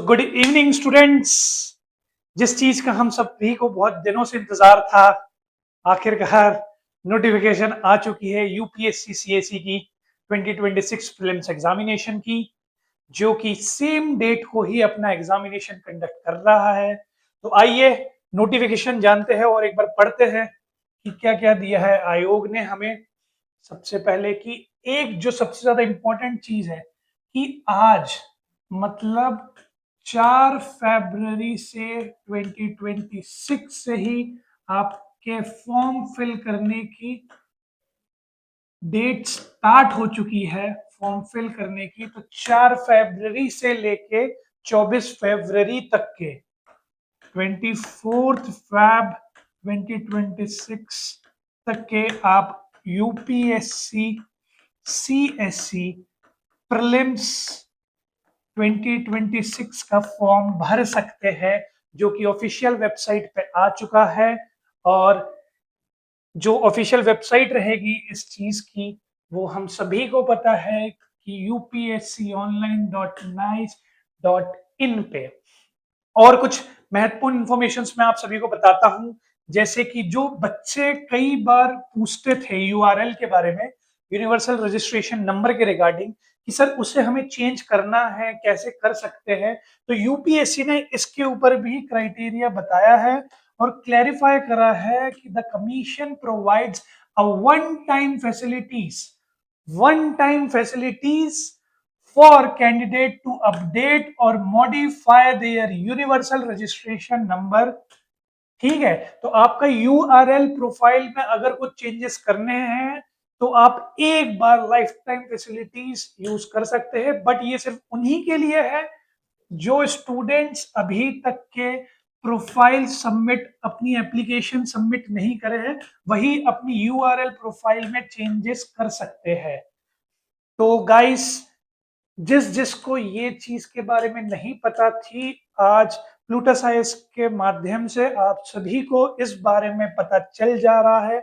Good evening students. जिस चीज का हम सभी को बहुत दिनों से इंतजार था, आखिरकार नोटिफिकेशन आ चुकी है यूपीएससी सीएसई की 2026 प्रीलिम्स एग्जामिनेशन की, जो कि सेम डेट को ही अपना एग्जामिनेशन कंडक्ट कर रहा है। तो आइए नोटिफिकेशन जानते हैं और एक बार पढ़ते हैं कि क्या क्या दिया है आयोग ने हमें। सबसे पहले कि एक जो सबसे ज्यादा इंपॉर्टेंट चीज है कि आज मतलब 4 फरवरी से 2026 से ही आपके फॉर्म फिल करने की डेट स्टार्ट हो चुकी है। फॉर्म फिल करने की तो 4 फरवरी से लेके 24 फरवरी तक के 24 फैब 2026 तक के आप यूपीएससी सीएससी प्रीलिम्स 2026 का फॉर्म भर सकते हैं, जो कि ऑफिशियल वेबसाइट पे आ चुका है। और जो ऑफिशियल वेबसाइट रहेगी इस चीज की, वो हम सभी को पता है कि upsconline.nice.in पे। और कुछ महत्वपूर्ण इंफॉर्मेशन मैं आप सभी को बताता हूं, जैसे कि जो बच्चे कई बार पूछते थे यूआरएल के बारे में, यूनिवर्सल रजिस्ट्रेशन नंबर के रिगार्डिंग, कि सर उसे हमें चेंज करना है, कैसे कर सकते हैं। तो यूपीएससी ने इसके ऊपर भी क्राइटेरिया बताया है और क्लैरिफाई करा है कि the commission provides a one time facilities for candidate to update or modify their universal registration number। ठीक है, तो आपका यूआरएल प्रोफाइल में अगर कुछ चेंजेस करने हैं तो आप एक बार लाइफ टाइम फैसिलिटीज यूज कर सकते हैं, बट ये सिर्फ उन्हीं के लिए है जो स्टूडेंट्स अभी तक के प्रोफाइल सबमिट, अपनी एप्लीकेशन सबमिट नहीं करे हैं, वही अपनी यूआरएल प्रोफाइल में चेंजेस कर सकते हैं। तो गाइस, जिसको ये चीज के बारे में नहीं पता थी, आज प्लूटस आईएएस के माध्यम से आप सभी को इस बारे में पता चल जा रहा है।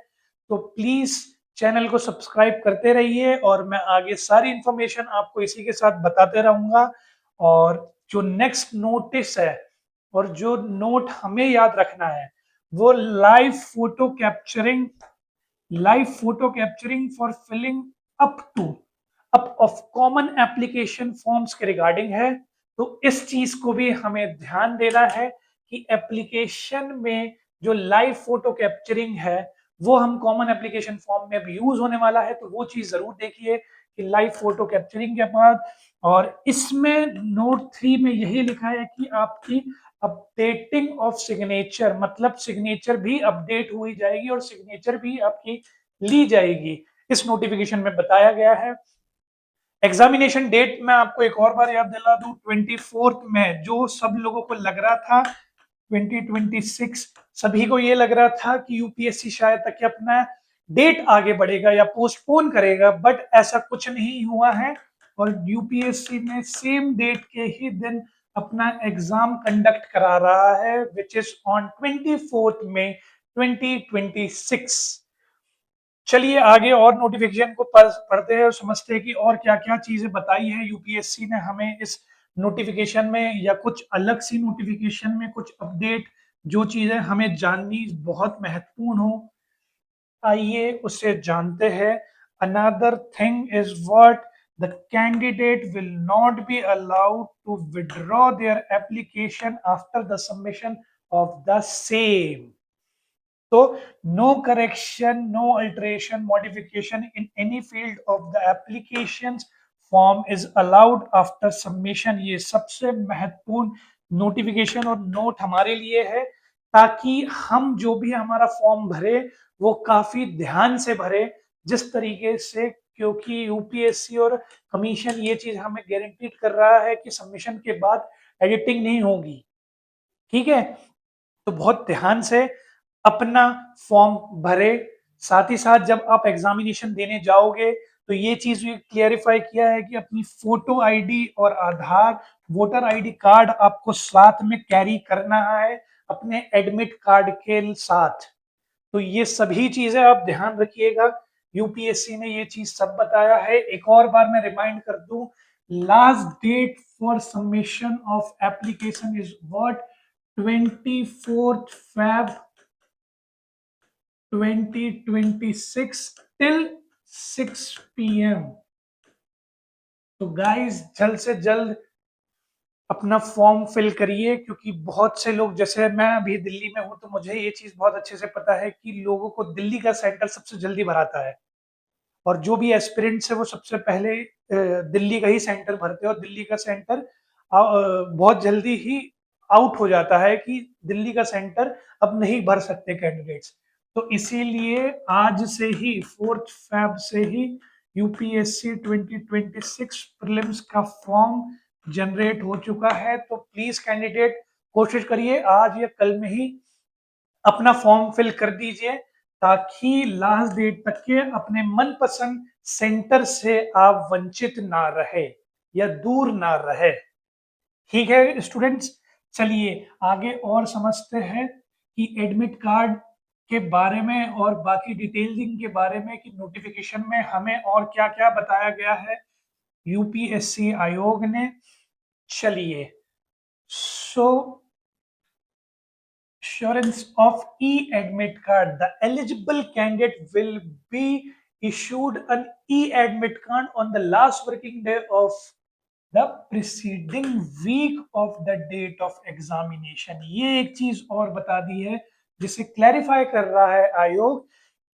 तो प्लीज चैनल को सब्सक्राइब करते रहिए और मैं आगे सारी इंफॉर्मेशन आपको इसी के साथ बताते रहूंगा। और जो नेक्स्ट नोटिस है और जो नोट हमें याद रखना है, वो live photo capturing for filling up of common application forms के रिगार्डिंग है। तो इस चीज को भी हमें ध्यान देना है कि एप्लीकेशन में जो लाइव फोटो कैप्चरिंग है वो हम कॉमन एप्लीकेशन फॉर्म में भी यूज होने वाला है। तो वो चीज जरूर देखिए कि लाइव फोटो कैप्चरिंग के बाद। और इसमें नोट 3 में यही लिखा है कि आपकी अपडेटिंग ऑफ सिग्नेचर, मतलब सिग्नेचर भी अपडेट हुई जाएगी और सिग्नेचर भी आपकी ली जाएगी, इस नोटिफिकेशन में बताया गया है। एग्जामिनेशन डेट मैं आपको एक और बार याद दिला दूं, 24 में जो सब लोगों को लग रहा था 2026, सभी को ये लग रहा था कि यूपीएससी शायद तक अपना डेट आगे बढ़ेगा या पोस्टपोन करेगा, बट ऐसा कुछ नहीं हुआ है। और यूपीएससी ने सेम डेट के ही दिन अपना एग्जाम कंडक्ट करा रहा है, विच इज ऑन 24 मई 2026। चलिए आगे और नोटिफिकेशन को पढ़ते हैं और समझते हैं कि और क्या क्या चीजें बताई है यूपीएससी ने हमें इस नोटिफिकेशन में, या कुछ अलग सी नोटिफिकेशन में कुछ अपडेट, जो चीजें हमें जाननी बहुत महत्वपूर्ण हो, आइए उसे जानते हैं। Another thing is what the candidate will not be allowed to withdraw their application after the submission of the same. तो no correction, no alteration, modification in any field of the application form is allowed after submission. ये सबसे महत्वपूर्ण notification और note हमारे लिए है, ताकि हम जो भी हमारा फॉर्म भरे वो काफी ध्यान से भरे, जिस तरीके से, क्योंकि यूपीएससी और कमीशन ये चीज हमें गारंटीड कर रहा है कि सबमिशन के बाद एडिटिंग नहीं होगी। ठीक है, तो बहुत ध्यान से अपना फॉर्म भरे। साथ ही साथ जब आप एग्जामिनेशन देने जाओगे तो ये चीज भी क्लियरिफाई किया है कि अपनी फोटो आईडी और आधार, वोटर आईडी कार्ड आपको साथ में कैरी करना है अपने एडमिट कार्ड के साथ। तो ये सभी चीजें आप ध्यान रखिएगा, यूपीएससी ने ये चीज सब बताया है। एक और बार मैं रिमाइंड कर दूं, Last date for submission of application is what? 24th Feb 2026 till 6 PM। तो गाइस जल्द से जल्द अपना फॉर्म फिल करिए, क्योंकि बहुत से लोग, जैसे मैं अभी दिल्ली में हूं तो मुझे ये चीज बहुत अच्छे से पता है कि लोगों को दिल्ली का सेंटर सबसे जल्दी भराता है, और जो भी एस्पिरेंट्स है वो सबसे पहले दिल्ली का ही सेंटर भरते हैं, और दिल्ली का सेंटर बहुत जल्दी ही आउट हो जाता है कि दिल्ली का सेंटर अब नहीं भर सकते कैंडिडेट्स। तो इसीलिए आज से ही 4 फैब से ही यूपीएससी 2026 प्रीलिम्स का फॉर्म जनरेट हो चुका है। तो प्लीज कैंडिडेट कोशिश करिए आज या कल में ही अपना फॉर्म फिल कर दीजिए, ताकि लास्ट डेट तक के अपने मनपसंद सेंटर से आप वंचित ना रहे या दूर ना रहे। ठीक है स्टूडेंट्स, चलिए आगे और समझते हैं कि एडमिट कार्ड के बारे में और बाकी डिटेलिंग के बारे में, कि नोटिफिकेशन में हमें और क्या क्या बताया गया है यूपीएससी आयोग ने। चलिए, सो assurance of e-admit card. The eligible candidate will be issued an e-admit card on the last working day of the preceding week of the date of examination। ये एक चीज और बता दी है जिसे क्लैरिफाई कर रहा है आयोग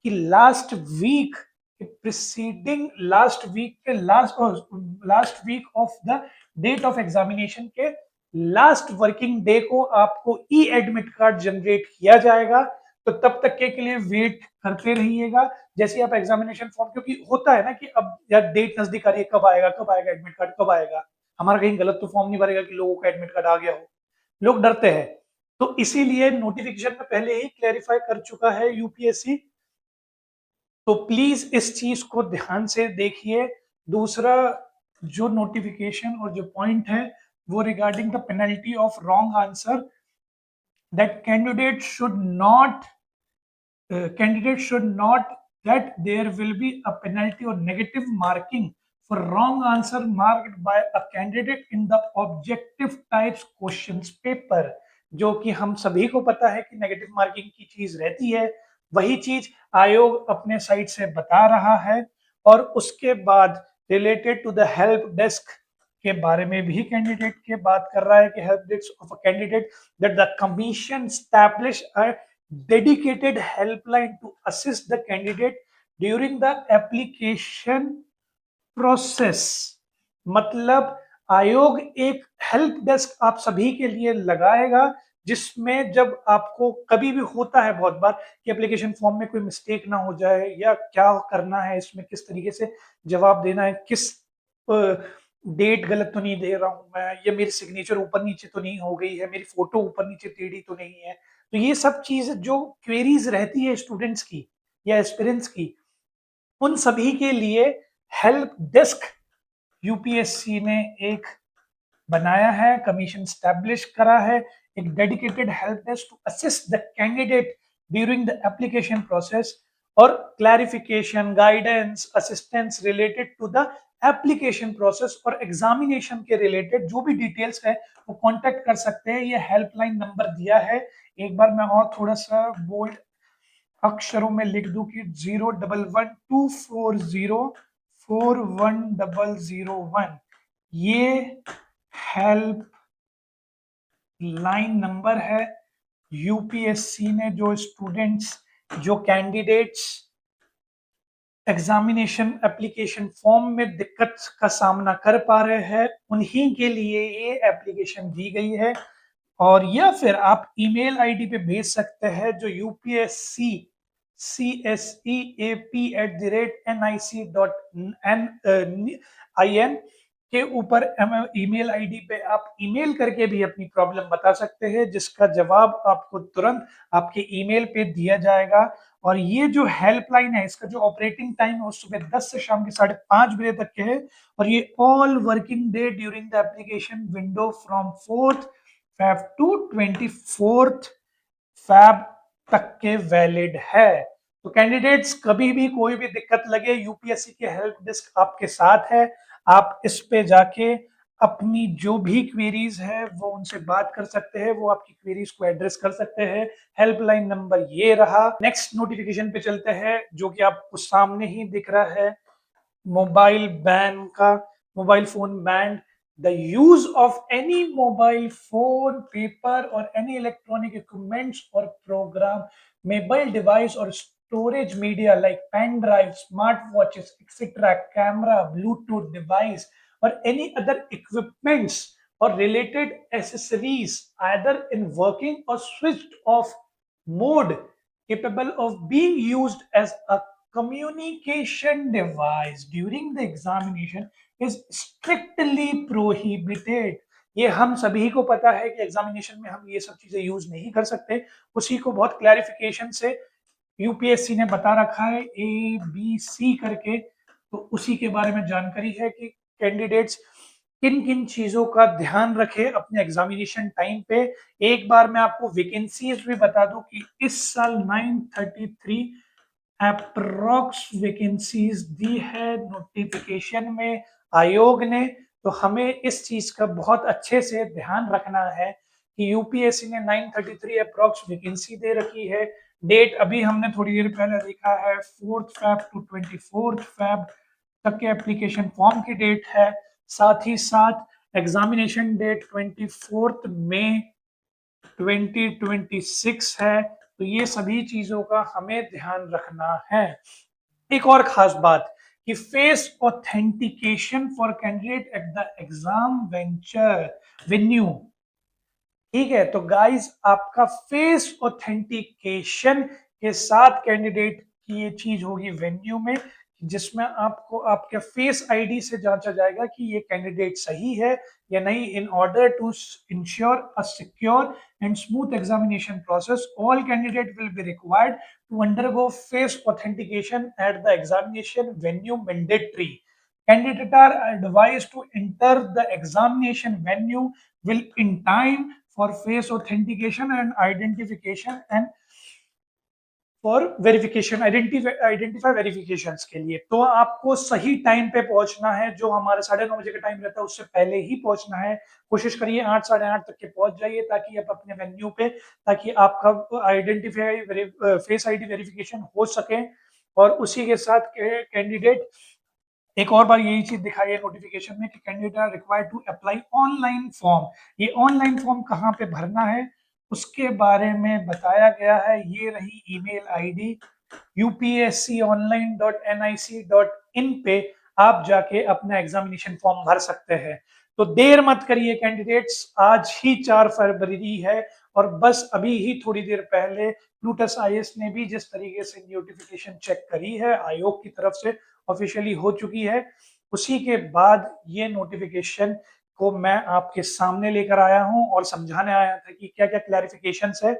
कि last week preceding last week of the date of examination के लास्ट वर्किंग डे को आपको ई एडमिट कार्ड जनरेट किया जाएगा। तो तब तक के लिए वेट करते रहिएगा। जैसे आप एग्जामिनेशन फॉर्म, क्योंकि होता है ना कि अब यार डेट नजदीक आ रही है, कब आएगा एडमिट कार्ड, कब आएगा, हमारा कहीं गलत तो फॉर्म नहीं भरेगा कि लोगों का एडमिट कार्ड आ गया हो, लोग डरते हैं। तो इसीलिए नोटिफिकेशन में पहले ही क्लैरिफाई कर चुका है यूपीएससी। तो प्लीज इस चीज को ध्यान से देखिए। दूसरा जो नोटिफिकेशन और जो पॉइंट है वो regarding the penalty of wrong answer, that candidate should not that there will be a penalty or negative marking for wrong answer marked by a candidate in the objective types questions paper। जो कि हम सभी को पता है कि negative marking की चीज रहती है, वही चीज आयोग अपने साइड से बता रहा है। और उसके बाद related to the help desk के बारे में भी कैंडिडेट के बात कर रहा है कि help desk of a candidate, that the commission establish a dedicated helpline to assist the candidate during the application process. मतलब आयोग एक हेल्प डेस्क आप सभी के लिए लगाएगा, जिसमें जब आपको कभी भी होता है बहुत बार कि एप्लीकेशन फॉर्म में कोई मिस्टेक ना हो जाए, या क्या करना है इसमें, किस तरीके से जवाब देना है, किस डेट गलत तो नहीं दे रहा हूं मैं, या मेरी सिग्नेचर ऊपर नीचे तो नहीं हो गई है, मेरी फोटो ऊपर नीचे टेढ़ी तो नहीं है। तो ये सब चीज जो क्वेरीज रहती है स्टूडेंट्स की या एस्पिरेंट्स की, उन सभी के लिए हेल्प डेस्क यूपीएससी ने एक बनाया है, कमीशन स्टैब्लिश करा है, एक dedicated help desk to assist the candidate during the application process, और clarification, guidance, assistance related to the application process और एग्जामिनेशन के रिलेटेड जो भी डिटेल्स है वो कांटेक्ट कर सकते हैं। ये हेल्पलाइन नंबर दिया है, एक बार मैं और थोड़ा सा बोल्ड अक्षरों में लिख दूं कि 01124041001, ये हेल्प लाइन नंबर है। यूपीएससी ने जो स्टूडेंट्स, जो कैंडिडेट्स एग्जामिनेशन एप्लीकेशन फॉर्म में दिक्कत का सामना कर पा रहे हैं, उन्हीं के लिए ये एप्लीकेशन दी गई है। और या फिर आप ईमेल आईडी पे भेज सकते हैं जो यूपीएससी CSEAP@nic.in के ऊपर ईमेल आईडी पे आप ईमेल करके भी अपनी प्रॉब्लम बता सकते हैं, जिसका जवाब आपको तुरंत आपके ईमेल पे दिया जाएगा। और ये जो हेल्पलाइन है, इसका जो ऑपरेटिंग टाइम है वो सुबह 10 से शाम के 5:30 बजे तक के है, और ये all working day during the application window from 4th Feb to 24th Feb तक के वैलिड है। तो कैंडिडेट्स, कभी भी कोई भी दिक्कत लगे, यूपीएससी के हेल्प डेस्क आपके साथ है। आप इस पे जाके अपनी जो भी क्वेरीज है वो उनसे बात कर सकते हैं, वो आपकी क्वेरीज को एड्रेस कर सकते हैं। हेल्पलाइन नंबर ये रहा। नेक्स्ट नोटिफिकेशन पे चलते हैं जो कि आपको सामने ही दिख रहा है, मोबाइल बैन का। Mobile phone band, the use of any mobile phone, paper और एनी इलेक्ट्रॉनिक इक्विपमेंट्स और प्रोग्राम, मोबाइल डिवाइस और storage media like pen drive, smartwatches, etc., camera, Bluetooth device, or any other equipments or related accessories, either in working or switched off mode, capable of being used as a communication device during the examination is strictly prohibited। ये हम सभी को पता है कि examination में हम ये सब चीजें यूज नहीं कर सकते। उसी को बहुत क्लैरिफिकेशन से यूपीएससी ने बता रखा है ए बी सी करके। तो उसी के बारे में जानकारी है कि कैंडिडेट्स किन किन चीजों का ध्यान रखें अपने एग्जामिनेशन टाइम पे। एक बार मैं आपको वैकेंसीज भी बता दूं कि इस साल 933 अप्रोक्स वैकेंसीज दी है नोटिफिकेशन में आयोग ने। तो हमें इस चीज का बहुत अच्छे से ध्यान रखना है कि यूपीएससी ने 933 अप्रोक्स वैकेंसी दे रखी है। डेट अभी हमने थोड़ी देर पहले देखा है 4 Feb टू 24 Feb तक के एप्लीकेशन फॉर्म की डेट है। साथ ही साथ एग्जामिनेशन डेट 24 मई 2026 है। तो ये सभी चीजों का हमें ध्यान रखना है। एक और खास बात कि face authentication for candidate at the exam venue. ठीक है, तो गाइस आपका फेस ऑथेंटिकेशन के साथ कैंडिडेट की ये चीज होगी वेन्यू में, जिसमें आपको आपके फेस आईडी से जांचा जाएगा कि ये कैंडिडेट सही है या नहीं। In order to ensure a secure and smooth examination process, all candidate will be required to undergo face authentication at the examination venue mandatory. Candidates are advised to enter the examination venue will in time for face authentication and identification and for verification, identify verification के लिए। तो आपको सही time पे पहुंचना है, जो हमारा 9:30 बजे का टाइम रहता है उससे पहले ही पहुंचना है। कोशिश करिए 8 साढ़े 8 तक के पहुंच जाइए ताकि आप अपने वेन्यू पे, ताकि आपका आइडेंटिफाई फेस आईडी वेरिफिकेशन हो सके। और उसी के साथ कैंडिडेट एक और बार यही चीज दिखाई है नोटिफिकेशन में कि candidate are required to apply online form. ये ऑनलाइन फॉर्म कहाँ पे भरना है उसके बारे में बताया गया है। ये रही ईमेल आईडी upsconline.nic.in पे आप जाके अपना एग्जामिनेशन फॉर्म भर सकते हैं। तो देर मत करिए कैंडिडेट्स, आज ही 4 फरवरी है और बस अभी ही थोड़ी देर पहले प्लूटस आईएएस ने भी जिस तरीके से नोटिफिकेशन चेक करी है आयोग की तरफ से ऑफिशियली हो चुकी है, उसी के बाद ये नोटिफिकेशन को मैं आपके सामने लेकर आया हूं और समझाने आया था कि क्या क्या क्लैरिफिकेशंस है।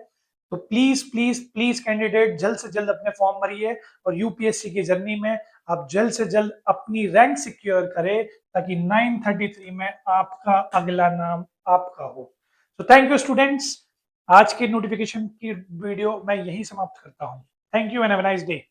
तो प्लीज प्लीज प्लीज कैंडिडेट जल्द से जल्द अपने फॉर्म भरिए और यूपीएससी की जर्नी में आप जल्द से जल्द अपनी रैंक सिक्योर करें ताकि 933 में आपका अगला नाम आपका हो। तो थैंक यू स्टूडेंट्स, आज के नोटिफिकेशन की वीडियो मैं यही समाप्त करता हूँ। Thank you and have a nice day.